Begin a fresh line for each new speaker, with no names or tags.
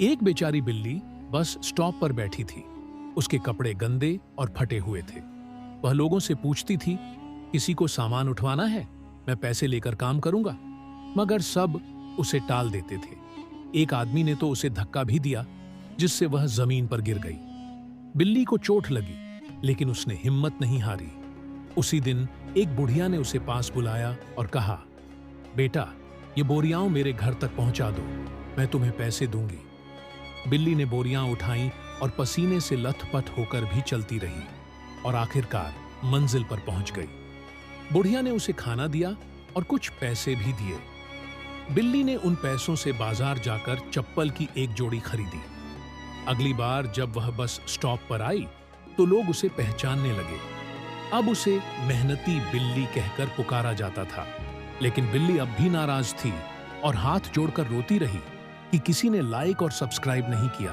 एक बेचारी बिल्ली बस स्टॉप पर बैठी थी। उसके कपड़े गंदे और फटे हुए थे। वह लोगों से पूछती थी, किसी को सामान उठवाना है? मैं पैसे लेकर काम करूंगा। मगर सब उसे टाल देते थे। एक आदमी ने तो उसे धक्का भी दिया, जिससे वह जमीन पर गिर गई। बिल्ली को चोट लगी, लेकिन उसने हिम्मत नहीं हारी। उसी दिन एक बुढ़िया ने उसे पास बुलाया और कहा, बेटा, ये बोरियां मेरे घर तक पहुंचा दो, मैं तुम्हें पैसे दूंगी। बिल्ली ने बोरियां उठाईं और पसीने से लथपथ होकर भी चलती रही और आखिरकार मंजिल पर पहुंच गई। बुढ़िया ने उसे खाना दिया और कुछ पैसे भी दिए। बिल्ली ने उन पैसों से बाजार जाकर चप्पल की एक जोड़ी खरीदी। अगली बार जब वह बस स्टॉप पर आई तो लोग उसे पहचानने लगे। अब उसे मेहनती बिल्ली कहकर पुकारा जाता था। लेकिन बिल्ली अब भी नाराज थी और हाथ जोड़कर रोती रही कि किसी ने लाइक और सब्सक्राइब नहीं किया।